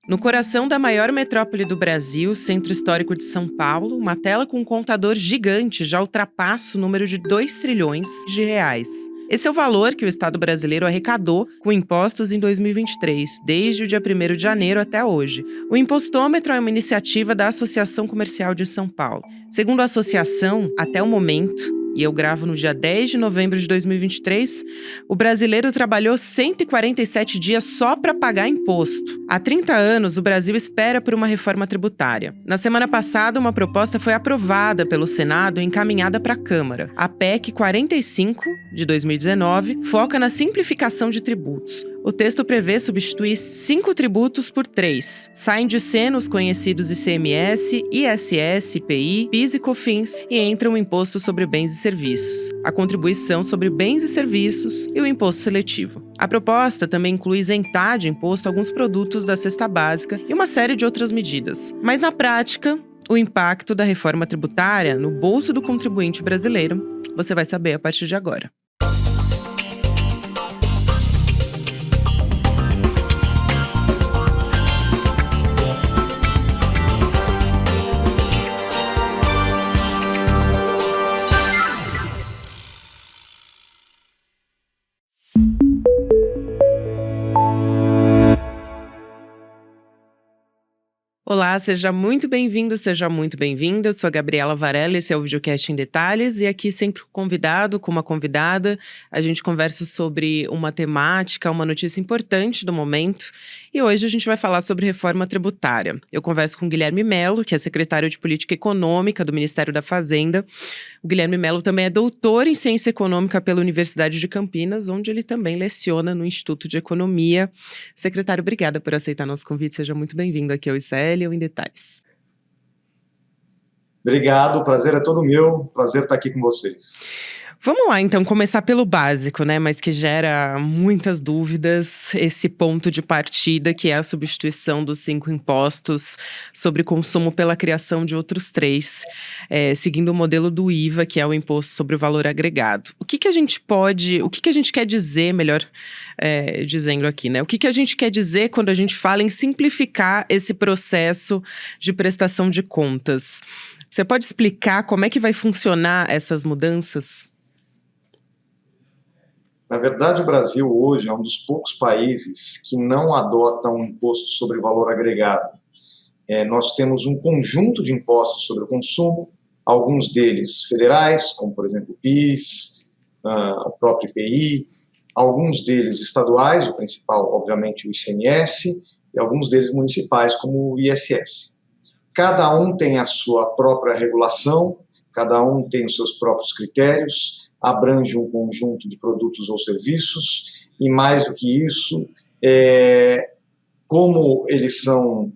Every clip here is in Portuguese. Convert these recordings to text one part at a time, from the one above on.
No coração da maior metrópole do Brasil, Centro Histórico de São Paulo, uma tela com um contador gigante já ultrapassa o número de 2 trilhões de reais. Esse é o valor que o Estado brasileiro arrecadou com impostos em 2023, desde o dia 1º de janeiro até hoje. O Impostômetro é uma iniciativa da Associação Comercial de São Paulo. Segundo a associação, até o momento, e eu gravo no dia 10 de novembro de 2023, o brasileiro trabalhou 147 dias só para pagar imposto. Há 30 anos, o Brasil espera por uma reforma tributária. Na semana passada, uma proposta foi aprovada pelo Senado e encaminhada para a Câmara. A PEC 45, de 2019, foca na simplificação de tributos. O texto prevê substituir 5 tributos por 3. Saem de cena os conhecidos ICMS, ISS, IPI, PIS e COFINS e entra o Imposto sobre Bens e Serviços, a Contribuição sobre Bens e Serviços e o Imposto Seletivo. A proposta também inclui isentar de imposto alguns produtos da cesta básica e uma série de outras medidas. Mas na prática, o impacto da reforma tributária no bolso do contribuinte brasileiro, você vai saber a partir de agora. Olá, seja muito bem-vindo, seja muito bem-vinda. Eu sou a Gabriela Varela, esse é o Videocast em Detalhes e aqui sempre com convidado, com uma convidada, a gente conversa sobre uma temática, uma notícia importante do momento e hoje a gente vai falar sobre reforma tributária. Eu converso com o Guilherme Mello, que é secretário de Política Econômica do Ministério da Fazenda. O Guilherme Mello também é doutor em Ciência Econômica pela Universidade de Campinas, onde ele também leciona no Instituto de Economia. Secretário, obrigada por aceitar nosso convite, seja muito bem-vindo aqui ao ICL ou em Detalhes. Obrigado, o prazer é todo meu, prazer estar aqui com vocês. Vamos lá, então, começar pelo básico, né? Mas que gera muitas dúvidas, esse ponto de partida que é a substituição dos 5 impostos sobre consumo pela criação de outros 3, seguindo o modelo do IVA, que é o Imposto sobre o Valor Agregado. O que a gente quer dizer, melhor dizendo aqui, né? O que a gente quer dizer quando a gente fala em simplificar esse processo de prestação de contas? Você pode explicar como é que vai funcionar essas mudanças? Na verdade, o Brasil hoje é um dos poucos países que não adota um imposto sobre valor agregado. Nós temos um conjunto de impostos sobre o consumo, alguns deles federais, como por exemplo o PIS, o próprio IPI, alguns deles estaduais, o principal, obviamente, o ICMS, e alguns deles municipais, como o ISS. Cada um tem a sua própria regulação, cada um tem os seus próprios critérios, abrange um conjunto de produtos ou serviços, e mais do que isso, como eles são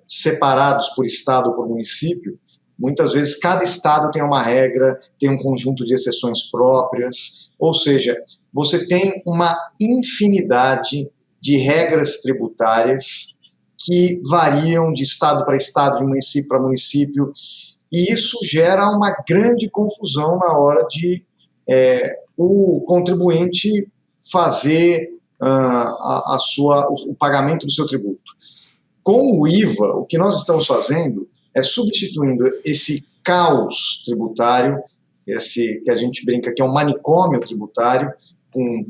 separados por estado ou por município, muitas vezes cada estado tem uma regra, tem um conjunto de exceções próprias, ou seja, você tem uma infinidade de regras tributárias que variam de estado para estado, de município para município, e isso gera uma grande confusão na hora de o contribuinte fazer o pagamento do seu tributo. Com o IVA, o que nós estamos fazendo é substituindo esse caos tributário, esse que a gente brinca que é um manicômio tributário, com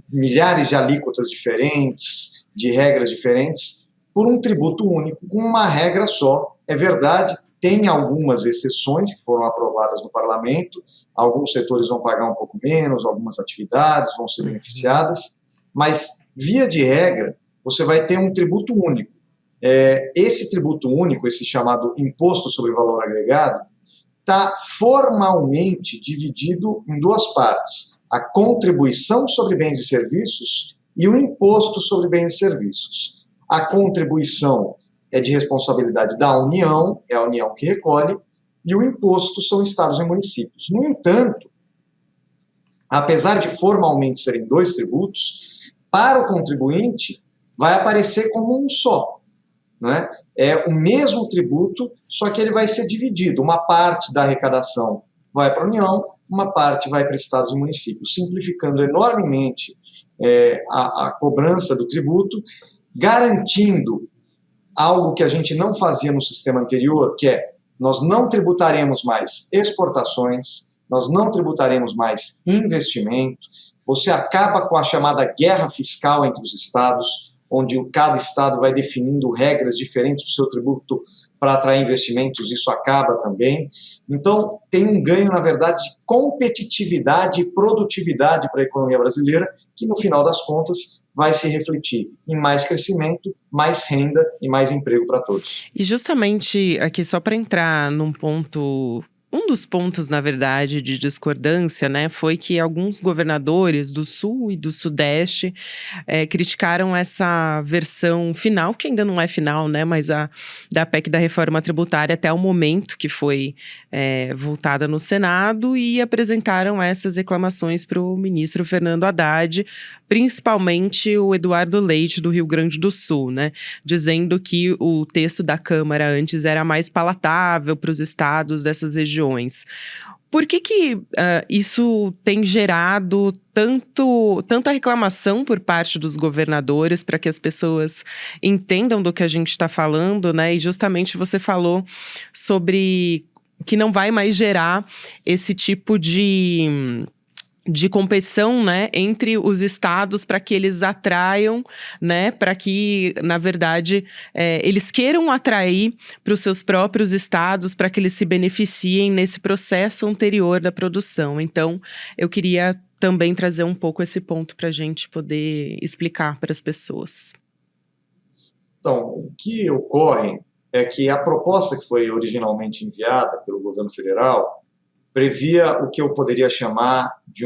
milhares de alíquotas diferentes, de regras diferentes, por um tributo único, com uma regra só. É verdade, tem algumas exceções que foram aprovadas no parlamento, alguns setores vão pagar um pouco menos, algumas atividades vão ser beneficiadas, mas, via de regra, você vai ter um tributo único. Esse tributo único, esse chamado Imposto sobre Valor Agregado, está formalmente dividido em 2 partes: a contribuição sobre bens e serviços e o imposto sobre bens e serviços. A contribuição é de responsabilidade da União, é a União que recolhe, e o imposto são estados e municípios. No entanto, apesar de formalmente serem 2 tributos, para o contribuinte vai aparecer como um só. Né? É o mesmo tributo, só que ele vai ser dividido. Uma parte da arrecadação vai para a União, uma parte vai para estados e municípios, simplificando enormemente a cobrança do tributo garantindo algo que a gente não fazia no sistema anterior, que é nós não tributaremos mais exportações, nós não tributaremos mais investimento, você acaba com a chamada guerra fiscal entre os estados, onde cada estado vai definindo regras diferentes para o seu tributo para atrair investimentos, isso acaba também. Então, tem um ganho, na verdade, de competitividade e produtividade para a economia brasileira, que no final das contas vai se refletir em mais crescimento, mais renda e mais emprego para todos. E justamente aqui, só para entrar num ponto. Um dos pontos, na verdade, de discordância, né, foi que alguns governadores do Sul e do Sudeste criticaram essa versão final, que ainda não é final, né, mas da PEC da reforma tributária até o momento que foi votada no Senado, e apresentaram essas reclamações para o ministro Fernando Haddad, principalmente o Eduardo Leite, do Rio Grande do Sul, né, dizendo que o texto da Câmara antes era mais palatável para os estados dessas regiões. Por que isso tem gerado tanta reclamação por parte dos governadores, para que as pessoas entendam do que a gente está falando, né? E justamente você falou sobre que não vai mais gerar esse tipo de competição, né, entre os estados, para que eles atraiam, né, para que, na verdade, eles queiram atrair para os seus próprios estados, para que eles se beneficiem nesse processo anterior da produção. Então, eu queria também trazer um pouco esse ponto para a gente poder explicar para as pessoas. Então, o que ocorre é que a proposta que foi originalmente enviada pelo governo federal previa o que eu poderia chamar de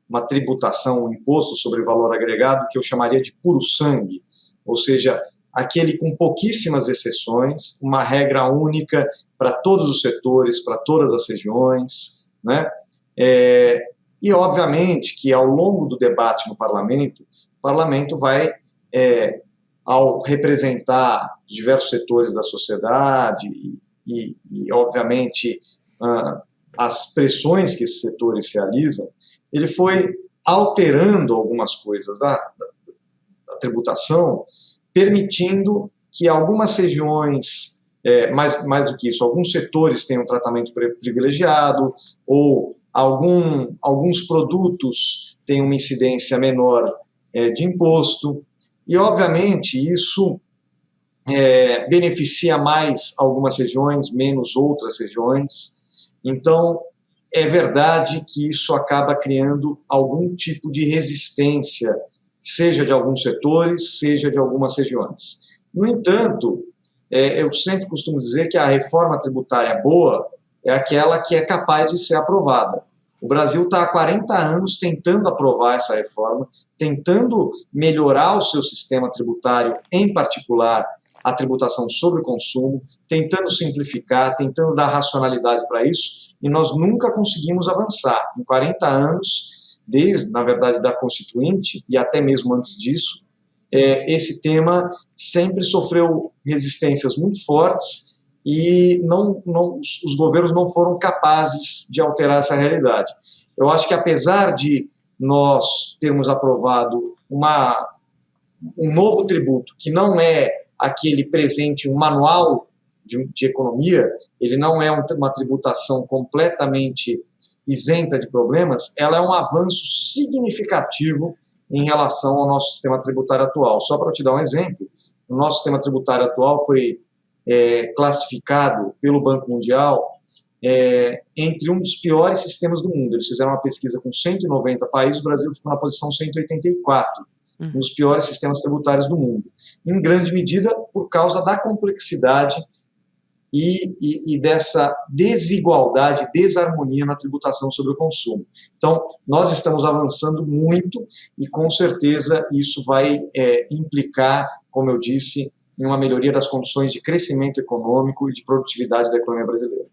uma tributação, um imposto sobre valor agregado, que eu chamaria de puro sangue, ou seja, aquele com pouquíssimas exceções, uma regra única para todos os setores, para todas as regiões, né? E, obviamente, que ao longo do debate no parlamento, o parlamento vai, ao representar diversos setores da sociedade e obviamente, as pressões que esses setores realizam, ele foi alterando algumas coisas da tributação, permitindo que algumas regiões, mais do que isso, alguns setores tenham um tratamento privilegiado, ou alguns produtos tenham uma incidência menor de imposto, e, obviamente, isso beneficia mais algumas regiões, menos outras regiões. Então, é verdade que isso acaba criando algum tipo de resistência, seja de alguns setores, seja de algumas regiões. No entanto, eu sempre costumo dizer que a reforma tributária boa é aquela que é capaz de ser aprovada. O Brasil está há 40 anos tentando aprovar essa reforma, tentando melhorar o seu sistema tributário, em particular a tributação sobre o consumo, tentando simplificar, tentando dar racionalidade para isso, e nós nunca conseguimos avançar. Em 40 anos, desde, na verdade, da Constituinte, e até mesmo antes disso, esse tema sempre sofreu resistências muito fortes e os governos não foram capazes de alterar essa realidade. Eu acho que, apesar de nós termos aprovado um novo tributo, que não é aquele presente, um manual de economia, ele não é uma tributação completamente isenta de problemas, ela é um avanço significativo em relação ao nosso sistema tributário atual. Só para te dar um exemplo, o nosso sistema tributário atual foi classificado pelo Banco Mundial entre um dos piores sistemas do mundo. Eles fizeram uma pesquisa com 190 países, o Brasil ficou na posição 184, um dos piores sistemas tributários do mundo, em grande medida por causa da complexidade e dessa desigualdade, desarmonia na tributação sobre o consumo. Então, nós estamos avançando muito e, com certeza, isso vai implicar, como eu disse, em uma melhoria das condições de crescimento econômico e de produtividade da economia brasileira.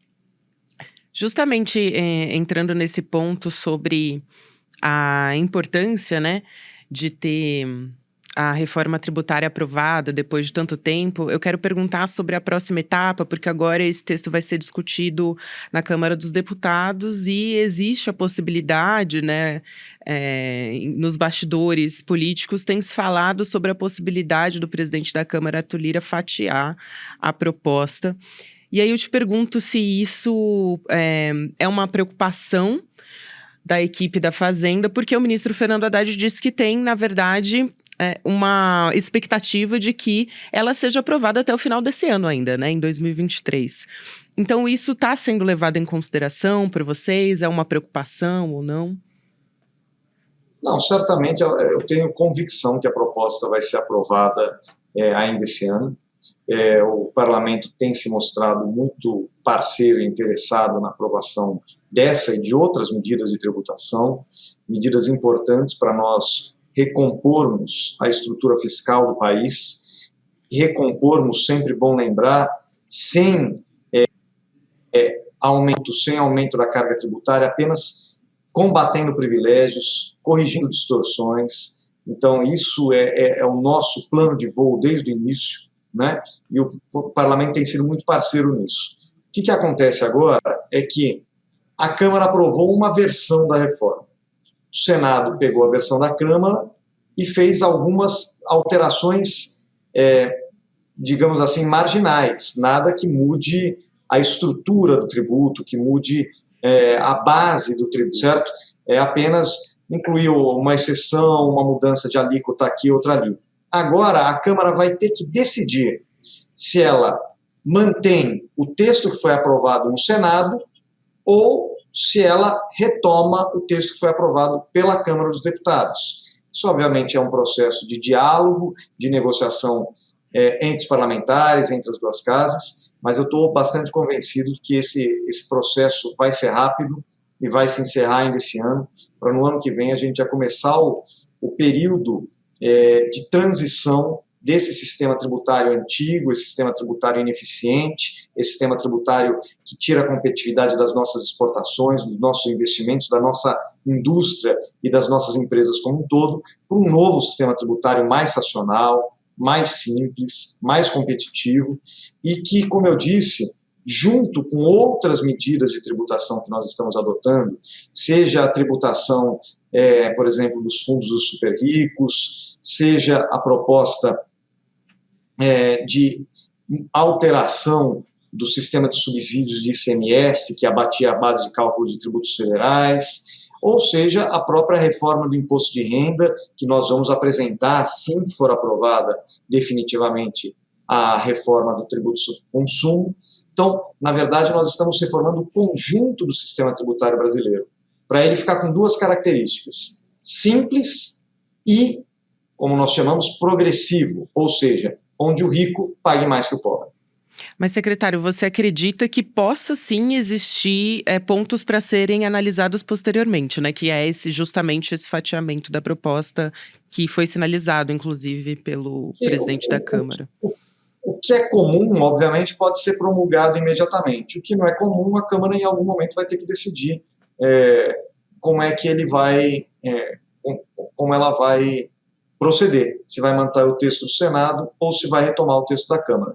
Justamente entrando nesse ponto sobre a importância, né, de ter a reforma tributária aprovada depois de tanto tempo, eu quero perguntar sobre a próxima etapa, porque agora esse texto vai ser discutido na Câmara dos Deputados e existe a possibilidade, né, nos bastidores políticos tem se falado sobre a possibilidade do presidente da Câmara, Arthur Lira, fatiar a proposta. E aí eu te pergunto se isso é uma preocupação da equipe da Fazenda, porque o ministro Fernando Haddad disse que tem, na verdade, uma expectativa de que ela seja aprovada até o final desse ano ainda, né, em 2023. Então, isso está sendo levado em consideração por vocês? É uma preocupação ou não? Não, certamente eu tenho convicção que a proposta vai ser aprovada ainda esse ano. O parlamento tem se mostrado muito parceiro e interessado na aprovação dessa e de outras medidas de tributação, medidas importantes para nós recompormos a estrutura fiscal do país, recompormos, sempre bom lembrar, sem aumento da carga tributária, apenas combatendo privilégios, corrigindo distorções. Então, isso é o nosso plano de voo desde o início, né? E o parlamento tem sido muito parceiro nisso. O que acontece agora é que a Câmara aprovou uma versão da reforma. O Senado pegou a versão da Câmara e fez algumas alterações, digamos assim, marginais, nada que mude a estrutura do tributo, que mude a base do tributo, certo? Apenas incluiu uma exceção, uma mudança de alíquota aqui, outra ali. Agora, a Câmara vai ter que decidir se ela mantém o texto que foi aprovado no Senado ou se ela retoma o texto que foi aprovado pela Câmara dos Deputados. Isso, obviamente, é um processo de diálogo, de negociação entre os parlamentares, entre as duas casas, mas eu estou bastante convencido de que esse processo vai ser rápido e vai se encerrar ainda esse ano, para no ano que vem a gente já começar o período de transição desse sistema tributário antigo, esse sistema tributário ineficiente, esse sistema tributário que tira a competitividade das nossas exportações, dos nossos investimentos, da nossa indústria e das nossas empresas como um todo, para um novo sistema tributário mais racional, mais simples, mais competitivo e que, como eu disse, junto com outras medidas de tributação que nós estamos adotando, seja a tributação, por exemplo, dos fundos dos super ricos, seja a proposta de alteração do sistema de subsídios de ICMS, que abatia a base de cálculo de tributos federais, ou seja, a própria reforma do imposto de renda, que nós vamos apresentar assim que for aprovada definitivamente a reforma do tributo sobre consumo. Então, na verdade, nós estamos reformando o conjunto do sistema tributário brasileiro, para ele ficar com duas características: simples e, como nós chamamos, progressivo, ou seja, onde o rico pague mais que o pobre. Mas, secretário, você acredita que possa sim existir pontos para serem analisados posteriormente, né? Que é justamente esse fatiamento da proposta que foi sinalizado, inclusive, pelo presidente da Câmara. O que é comum, obviamente, pode ser promulgado imediatamente. O que não é comum, a Câmara, em algum momento, vai ter que decidir como é que ele vai, como ela vai proceder, se vai manter o texto do Senado ou se vai retomar o texto da Câmara.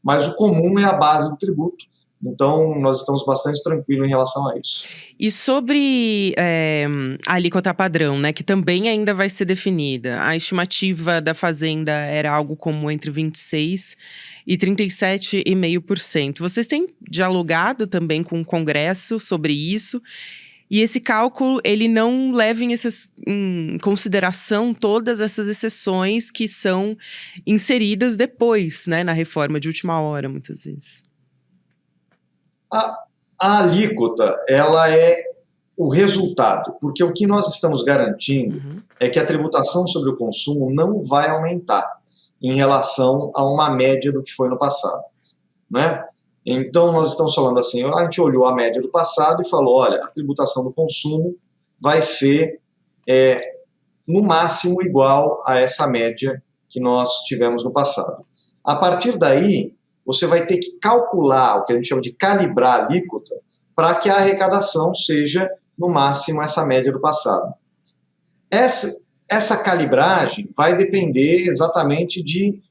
Mas o comum é a base do tributo, então nós estamos bastante tranquilos em relação a isso. E sobre a alíquota padrão, né, que também ainda vai ser definida, a estimativa da Fazenda era algo como entre 26% e 37,5%. Vocês têm dialogado também com o Congresso sobre isso? E esse cálculo, ele não leva em consideração todas essas exceções que são inseridas depois, né, na reforma de última hora, muitas vezes. A alíquota, ela é o resultado, porque o que nós estamos garantindo é que a tributação sobre o consumo não vai aumentar em relação a uma média do que foi no passado, né? Então, nós estamos falando assim, a gente olhou a média do passado e falou, olha, a tributação do consumo vai ser, no máximo, igual a essa média que nós tivemos no passado. A partir daí, você vai ter que calcular, o que a gente chama de calibrar a alíquota, para que a arrecadação seja, no máximo, essa média do passado. essa calibragem vai depender exatamente de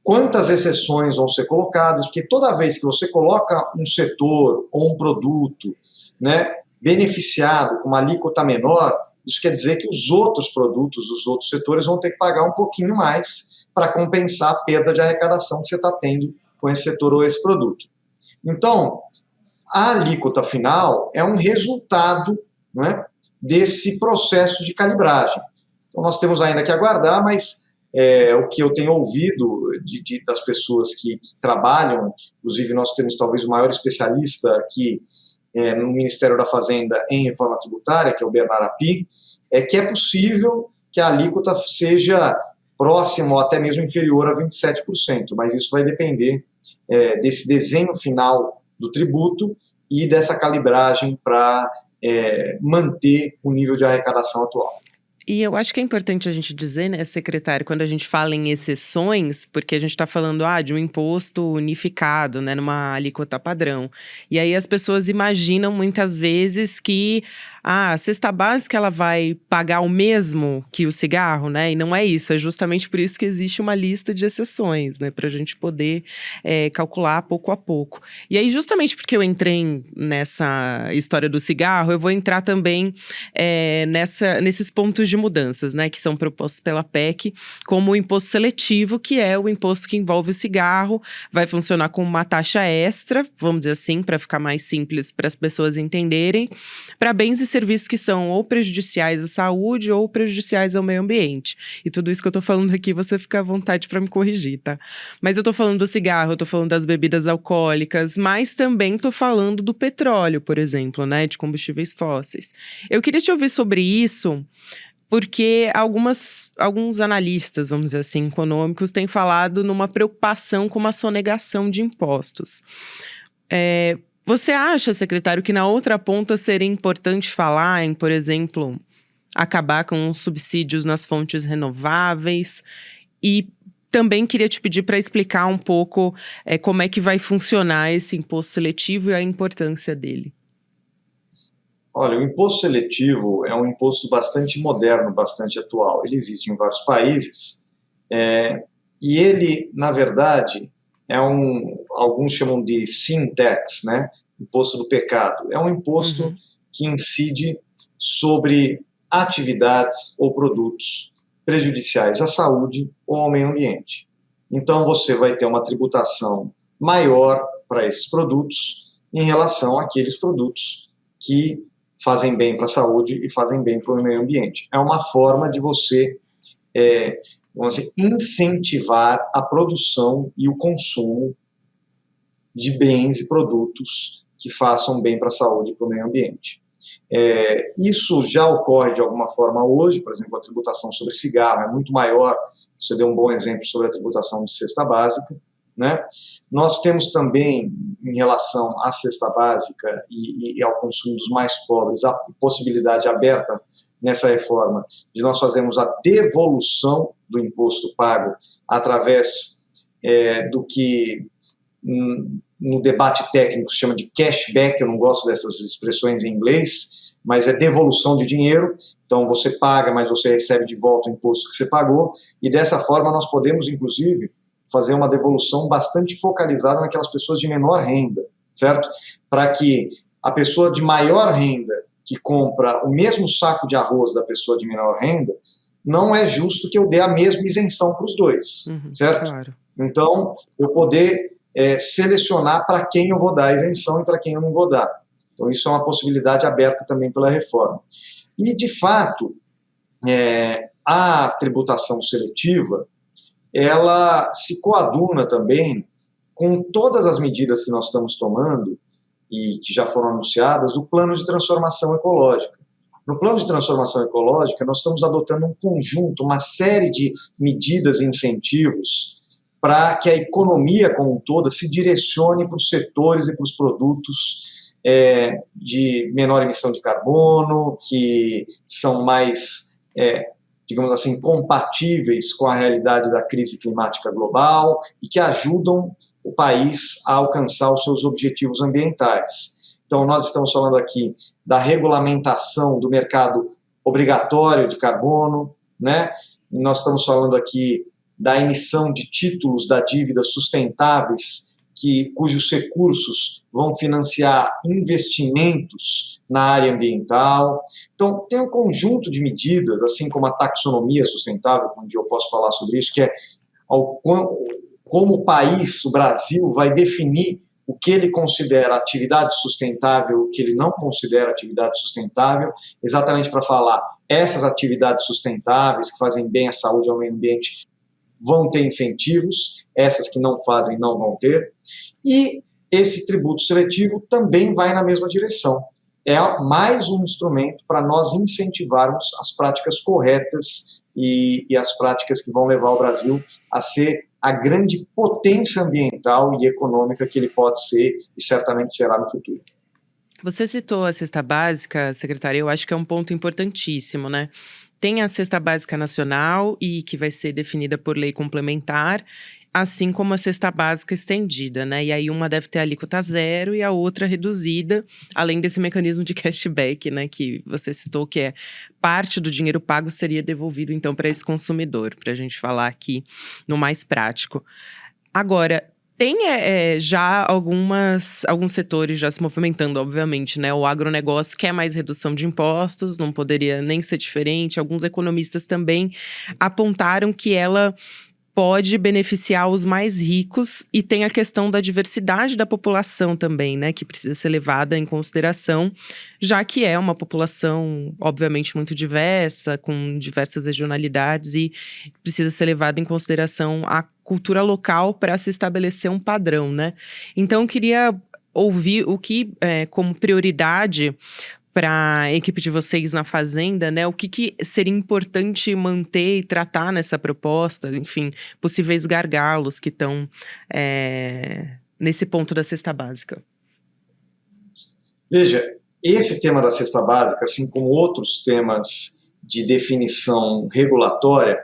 quantas exceções vão ser colocadas, porque toda vez que você coloca um setor ou um produto, né, beneficiado com uma alíquota menor, isso quer dizer que os outros produtos, os outros setores vão ter que pagar um pouquinho mais para compensar a perda de arrecadação que você está tendo com esse setor ou esse produto. Então, a alíquota final é um resultado, né, desse processo de calibragem. Então, nós temos ainda que aguardar, mas o que eu tenho ouvido das pessoas que trabalham, inclusive nós temos talvez o maior especialista aqui no Ministério da Fazenda em reforma tributária, que é o Bernardo Api, é que é possível que a alíquota seja próxima ou até mesmo inferior a 27%, mas isso vai depender desse desenho final do tributo e dessa calibragem para manter o nível de arrecadação atual. E eu acho que é importante a gente dizer, né, secretário, quando a gente fala em exceções, porque a gente está falando de um imposto unificado, né, numa alíquota padrão. E aí as pessoas imaginam muitas vezes que a cesta básica ela vai pagar o mesmo que o cigarro, né? E não é isso, é justamente por isso que existe uma lista de exceções, né, para a gente poder calcular pouco a pouco. E aí, justamente porque eu entrei nessa história do cigarro, eu vou entrar também nesses pontos de mudanças, né, que são propostos pela PEC, como o imposto seletivo, que é o imposto que envolve o cigarro, vai funcionar como uma taxa extra, vamos dizer assim, para ficar mais simples para as pessoas entenderem, para bens e serviços que são ou prejudiciais à saúde ou prejudiciais ao meio ambiente. E tudo isso que eu tô falando aqui, você fica à vontade para me corrigir, tá? Mas eu tô falando do cigarro, eu tô falando das bebidas alcoólicas, mas também tô falando do petróleo, por exemplo, né, de combustíveis fósseis. Eu queria te ouvir sobre isso, porque alguns analistas, vamos dizer assim, econômicos, têm falado numa preocupação com uma sonegação de impostos. Você acha, secretário, que na outra ponta seria importante falar em, por exemplo, acabar com os subsídios nas fontes renováveis? E também queria te pedir para explicar um pouco como é que vai funcionar esse imposto seletivo e a importância dele. Olha, o imposto seletivo é um imposto bastante moderno, bastante atual. Ele existe em vários países e ele, na verdade, alguns chamam de sin tax, né? Imposto do pecado. É um imposto que incide sobre atividades ou produtos prejudiciais à saúde ou ao meio ambiente. Então, você vai ter uma tributação maior para esses produtos em relação àqueles produtos que fazem bem para a saúde e fazem bem para o meio ambiente. É uma forma de você, vamos dizer, incentivar a produção e o consumo de bens e produtos que façam bem para a saúde e para o meio ambiente. Isso já ocorre de alguma forma hoje, por exemplo, a tributação sobre cigarro é muito maior, você deu um bom exemplo sobre a tributação de cesta básica, né? Nós temos também, em relação à cesta básica e ao consumo dos mais pobres, a possibilidade aberta nessa reforma de nós fazermos a devolução do imposto pago através do que no debate técnico se chama de cashback. Eu não gosto dessas expressões em inglês, mas é devolução de dinheiro. Então você paga, mas você recebe de volta o imposto que você pagou, e dessa forma nós podemos, inclusive, fazer uma devolução bastante focalizada naquelas pessoas de menor renda, certo? Para que a pessoa de maior renda que compra o mesmo saco de arroz da pessoa de menor renda, não é justo que eu dê a mesma isenção para os dois, certo? Claro. Então, eu poder selecionar para quem eu vou dar a isenção e para quem eu não vou dar. Então, isso é uma possibilidade aberta também pela reforma. E, de fato, a tributação seletiva, ela se coaduna também com todas as medidas que nós estamos tomando e que já foram anunciadas do plano de transformação ecológica. No plano de transformação ecológica, nós estamos adotando um conjunto, uma série de medidas e incentivos para que a economia como um todo se direcione para os setores e para os produtos de menor emissão de carbono, que são mais digamos assim, compatíveis com a realidade da crise climática global e que ajudam o país a alcançar os seus objetivos ambientais. Então, nós estamos falando aqui da regulamentação do mercado obrigatório de carbono, né? E nós estamos falando aqui da emissão de títulos da dívida sustentáveis, cujos recursos vão financiar investimentos na área ambiental. Então, tem um conjunto de medidas, assim como a taxonomia sustentável, que um dia eu posso falar sobre isso, que é como o país, o Brasil, vai definir o que ele considera atividade sustentável, o que ele não considera atividade sustentável, exatamente para falar essas atividades sustentáveis que fazem bem à saúde e ao meio ambiente vão ter incentivos, essas que não fazem não vão ter, e esse tributo seletivo também vai na mesma direção. É mais um instrumento para nós incentivarmos as práticas corretas e as práticas que vão levar o Brasil a ser a grande potência ambiental e econômica que ele pode ser e certamente será no futuro. Você citou a cesta básica, secretária, eu acho que é um ponto importantíssimo, né? Tem a cesta básica nacional e que vai ser definida por lei complementar, assim como a cesta básica estendida, né? E aí uma deve ter alíquota zero e a outra reduzida, além desse mecanismo de cashback, né? Que você citou que é parte do dinheiro pago seria devolvido então para esse consumidor, para a gente falar aqui no mais prático. Agora, tem já alguns setores já se movimentando, obviamente, né? O agronegócio quer mais redução de impostos, não poderia nem ser diferente. Alguns economistas também apontaram que ela pode beneficiar os mais ricos e tem a questão da diversidade da população também, né, que precisa ser levada em consideração, já que é uma população, obviamente, muito diversa, com diversas regionalidades e precisa ser levada em consideração a cultura local para se estabelecer um padrão, né? Então, eu queria ouvir o que, como prioridade para a equipe de vocês na Fazenda, né? O que seria importante manter e tratar nessa proposta? Enfim, possíveis gargalos que estão nesse ponto da cesta básica. Veja, esse tema da cesta básica, assim como outros temas de definição regulatória,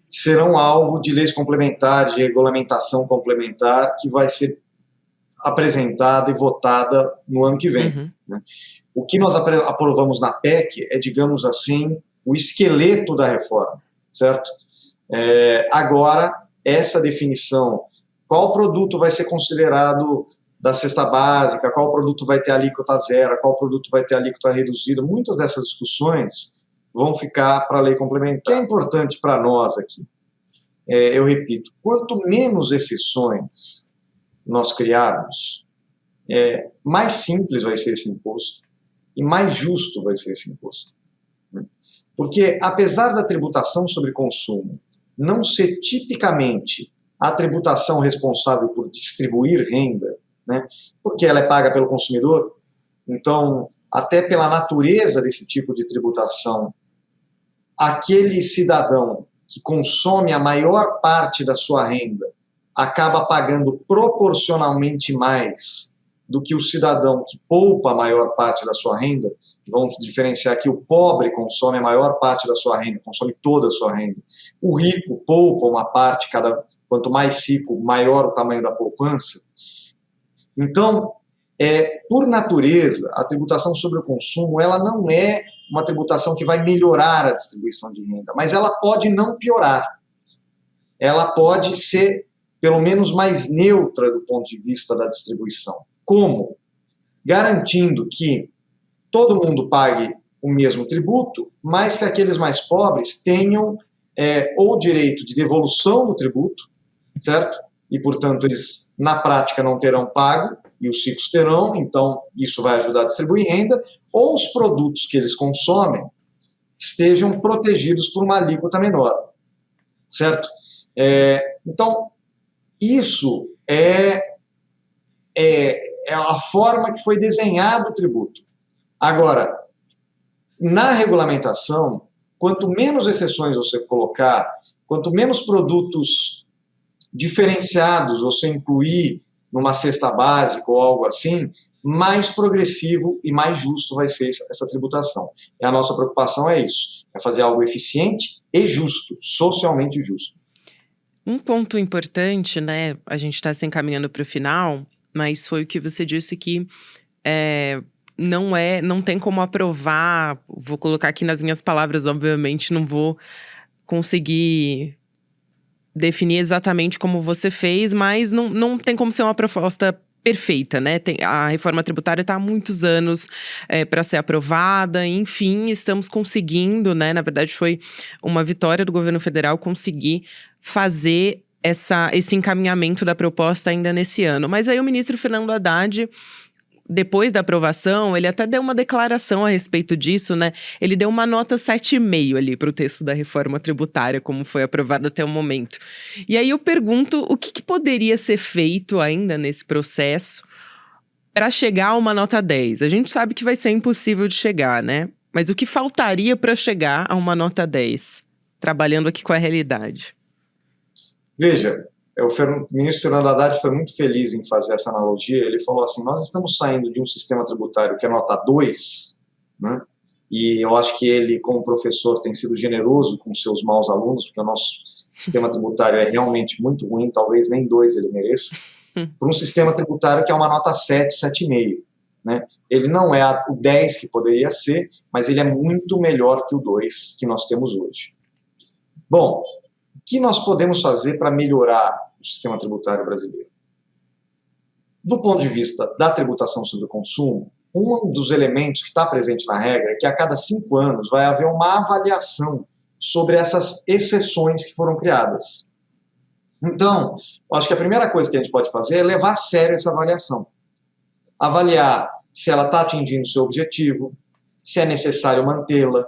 serão alvo de leis complementares, de regulamentação complementar, que vai ser apresentada e votada no ano que vem. Uhum. Né? O que nós aprovamos na PEC é, digamos assim, o esqueleto da reforma, certo? Agora, essa definição, qual produto vai ser considerado da cesta básica, qual produto vai ter alíquota zero, qual produto vai ter alíquota reduzida, muitas dessas discussões vão ficar para a lei complementar. O que é importante para nós aqui, eu repito, quanto menos exceções nós criarmos, mais simples vai ser esse imposto e mais justo vai ser esse imposto. Porque, apesar da tributação sobre consumo não ser tipicamente a tributação responsável por distribuir renda, né, porque ela é paga pelo consumidor, então, até pela natureza desse tipo de tributação, aquele cidadão que consome a maior parte da sua renda acaba pagando proporcionalmente mais do que o cidadão que poupa a maior parte da sua renda. Vamos diferenciar aqui, o pobre consome a maior parte da sua renda, consome toda a sua renda. O rico poupa uma parte, quanto mais rico, maior o tamanho da poupança. Então, por natureza, a tributação sobre o consumo, ela não é uma tributação que vai melhorar a distribuição de renda, mas ela pode não piorar. Ela pode ser, pelo menos, mais neutra do ponto de vista da distribuição. Como? Garantindo que todo mundo pague o mesmo tributo, mas que aqueles mais pobres tenham ou direito de devolução do tributo, certo? E, portanto, eles, na prática, não terão pago, e os ricos terão, então isso vai ajudar a distribuir renda, ou os produtos que eles consomem estejam protegidos por uma alíquota menor, certo? Então, isso é a forma que foi desenhado o tributo. Agora, na regulamentação, quanto menos exceções você colocar, quanto menos produtos diferenciados você incluir numa cesta básica ou algo assim, mais progressivo e mais justo vai ser essa tributação. E a nossa preocupação é isso, é fazer algo eficiente e justo, socialmente justo. Um ponto importante, né, a gente está se encaminhando para o final, mas foi o que você disse que não tem como aprovar. Vou colocar aqui nas minhas palavras, obviamente, não vou conseguir definir exatamente como você fez, mas não tem como ser uma proposta perfeita, né? A reforma tributária está há muitos anos para ser aprovada, enfim, estamos conseguindo, né? Na verdade, foi uma vitória do governo federal conseguir fazer esse encaminhamento da proposta ainda nesse ano. Mas aí o ministro Fernando Haddad, depois da aprovação, ele até deu uma declaração a respeito disso, né? Ele deu uma nota 7,5 ali para o texto da reforma tributária, como foi aprovado até o momento. E aí eu pergunto, o que poderia ser feito ainda nesse processo para chegar a uma nota 10? A gente sabe que vai ser impossível de chegar, né? Mas o que faltaria para chegar a uma nota 10? Trabalhando aqui com a realidade. Veja, o ministro Fernando Haddad foi muito feliz em fazer essa analogia. Ele falou assim, nós estamos saindo de um sistema tributário que é nota 2, né? E eu acho que ele, como professor, tem sido generoso com seus maus alunos, porque o nosso sistema tributário é realmente muito ruim, talvez nem 2 ele mereça, para um sistema tributário que é uma nota 7, 7,5. Né? Ele não é o 10 que poderia ser, mas ele é muito melhor que o 2 que nós temos hoje. Bom, o que nós podemos fazer para melhorar o sistema tributário brasileiro? Do ponto de vista da tributação sobre o consumo, um dos elementos que está presente na regra é que a cada 5 anos vai haver uma avaliação sobre essas exceções que foram criadas. Então, eu acho que a primeira coisa que a gente pode fazer é levar a sério essa avaliação. Avaliar se ela está atingindo o seu objetivo, se é necessário mantê-la,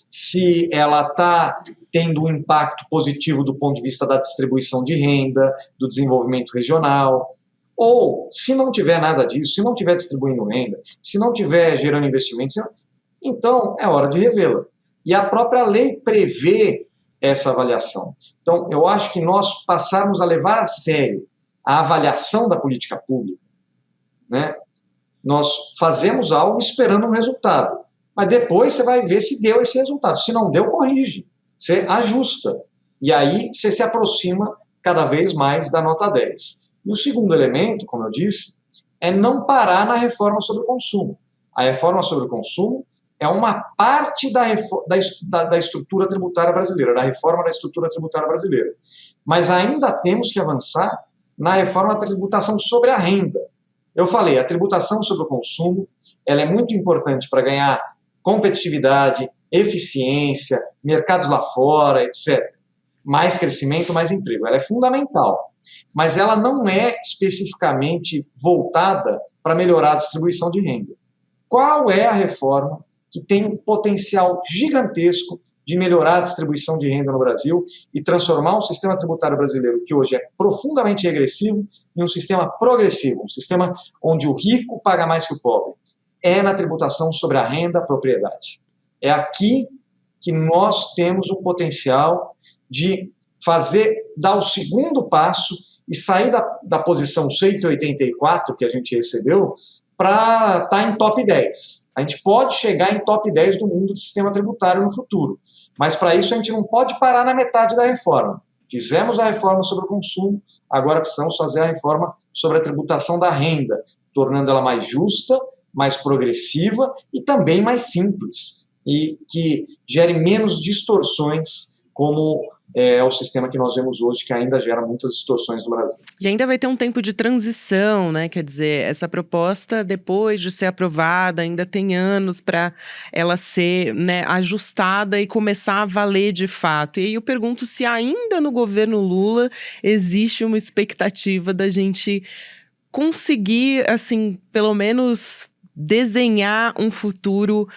se ela está tendo um impacto positivo do ponto de vista da distribuição de renda, do desenvolvimento regional, ou se não tiver nada disso, se não tiver distribuindo renda, se não tiver gerando investimentos, então é hora de revê-la. E a própria lei prevê essa avaliação. Então, eu acho que nós passarmos a levar a sério a avaliação da política pública, né? Nós fazemos algo esperando um resultado, mas depois você vai ver se deu esse resultado. Se não deu, corrige, você ajusta, e aí você se aproxima cada vez mais da nota 10. E o segundo elemento, como eu disse, é não parar na reforma sobre o consumo. A reforma sobre o consumo é uma parte da estrutura tributária brasileira, da reforma da estrutura tributária brasileira. Mas ainda temos que avançar na reforma da tributação sobre a renda. Eu falei, a tributação sobre o consumo, ela é muito importante para ganhar competitividade, eficiência, mercados lá fora, etc. Mais crescimento, mais emprego. Ela é fundamental, mas ela não é especificamente voltada para melhorar a distribuição de renda. Qual é a reforma que tem um potencial gigantesco de melhorar a distribuição de renda no Brasil e transformar um sistema tributário brasileiro que hoje é profundamente regressivo em um sistema progressivo, um sistema onde o rico paga mais que o pobre? É na tributação sobre a renda, a propriedade. É aqui que nós temos um potencial de dar o segundo passo e sair da posição 184 que a gente recebeu para estar em top 10. A gente pode chegar em top 10 do mundo de sistema tributário no futuro, mas para isso a gente não pode parar na metade da reforma. Fizemos a reforma sobre o consumo, agora precisamos fazer a reforma sobre a tributação da renda, tornando ela mais justa, mais progressiva e também mais simples, e que gere menos distorções, como é o sistema que nós vemos hoje, que ainda gera muitas distorções no Brasil. E ainda vai ter um tempo de transição, né? Quer dizer, essa proposta, depois de ser aprovada, ainda tem anos para ela ser, né, ajustada e começar a valer de fato. E aí eu pergunto se ainda no governo Lula existe uma expectativa da gente conseguir, assim, pelo menos desenhar um futuro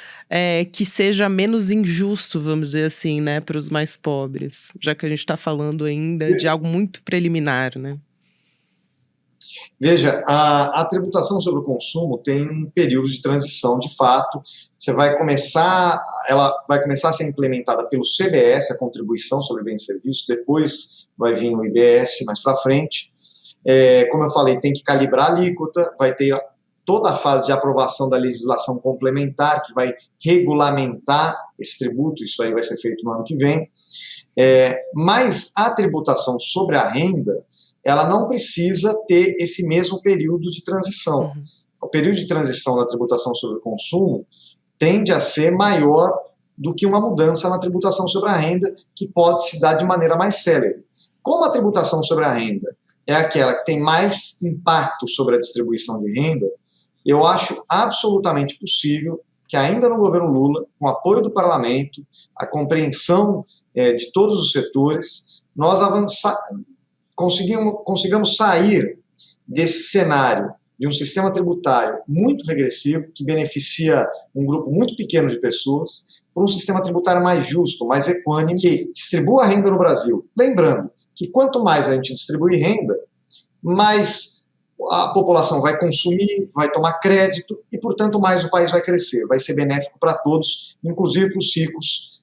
que seja menos injusto, vamos dizer assim, né, para os mais pobres, já que a gente está falando ainda de algo muito preliminar, né? Veja, a tributação sobre o consumo tem um período de transição, de fato. Ela vai começar a ser implementada pelo CBS, a contribuição sobre bens e serviços, depois vai vir o IBS mais para frente. Como eu falei, tem que calibrar a alíquota, vai ter toda a fase de aprovação da legislação complementar, que vai regulamentar esse tributo, isso aí vai ser feito no ano que vem. Mas a tributação sobre a renda, ela não precisa ter esse mesmo período de transição. o período de transição da tributação sobre o consumo tende a ser maior do que uma mudança na tributação sobre a renda, que pode se dar de maneira mais célere. Como a tributação sobre a renda é aquela que tem mais impacto sobre a distribuição de renda, eu acho absolutamente possível que ainda no governo Lula, com o apoio do parlamento, a compreensão de todos os setores, nós consigamos sair desse cenário de um sistema tributário muito regressivo, que beneficia um grupo muito pequeno de pessoas, por um sistema tributário mais justo, mais equânime, que distribua a renda no Brasil. Lembrando que quanto mais a gente distribuir renda, mais a população vai consumir, vai tomar crédito e, portanto, mais o país vai crescer. Vai ser benéfico para todos, inclusive para os ricos,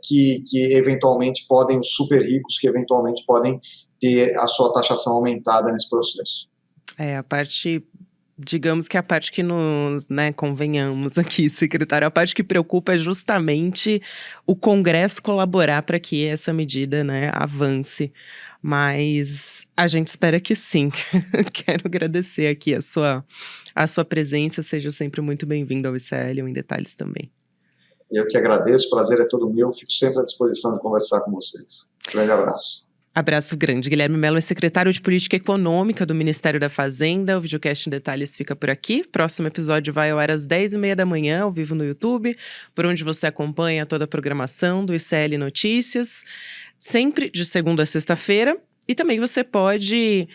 que eventualmente podem, os super ricos, que eventualmente podem ter a sua taxação aumentada nesse processo. A parte, digamos que a parte que nos, convenhamos aqui, secretário, a parte que preocupa é justamente o Congresso colaborar para que essa medida, avance. Mas a gente espera que sim. Quero agradecer aqui a sua presença, seja sempre muito bem-vindo ao ICL, Em Detalhes também. Eu que agradeço, o prazer é todo meu, fico sempre à disposição de conversar com vocês. Grande abraço. Abraço grande. Guilherme Mello é secretário de Política Econômica do Ministério da Fazenda. O videocast Em Detalhes fica por aqui. Próximo episódio vai ao ar às 10h30 da manhã, ao vivo no YouTube, por onde você acompanha toda a programação do ICL Notícias, sempre de segunda a sexta-feira. E também você pode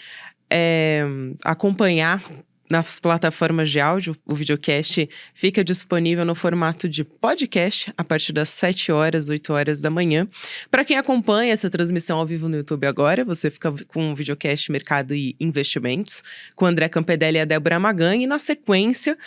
acompanhar nas plataformas de áudio. O videocast fica disponível no formato de podcast a partir das 7 horas, 8 horas da manhã. Para quem acompanha essa transmissão ao vivo no YouTube agora, você fica com o videocast Mercado e Investimentos, com o André Campedelli e a Débora Magan, e na sequência,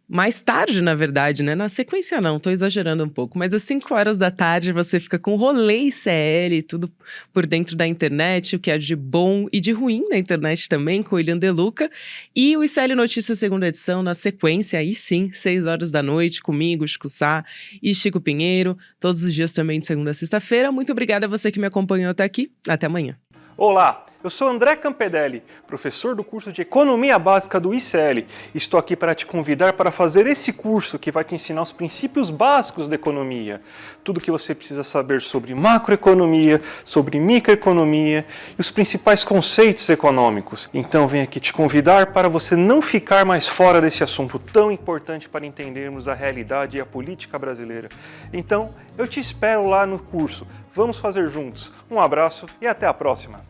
mais tarde, na verdade, na sequência não, tô exagerando um pouco, mas às 5 horas da tarde você fica com o Rolê ICL, tudo por dentro da internet, o que é de bom e de ruim na internet também, com o William De Luca, e o ICL Notícias segunda edição na sequência, aí sim, 6 horas da noite, comigo, Chico Sá e Chico Pinheiro, todos os dias também de segunda a sexta-feira. Muito obrigada a você que me acompanhou até aqui, até amanhã. Olá, eu sou André Campedelli, professor do curso de Economia Básica do ICL. Estou aqui para te convidar para fazer esse curso que vai te ensinar os princípios básicos da economia. Tudo o que você precisa saber sobre macroeconomia, sobre microeconomia e os principais conceitos econômicos. Então venho aqui te convidar para você não ficar mais fora desse assunto tão importante para entendermos a realidade e a política brasileira. Então, eu te espero lá no curso. Vamos fazer juntos. Um abraço e até a próxima!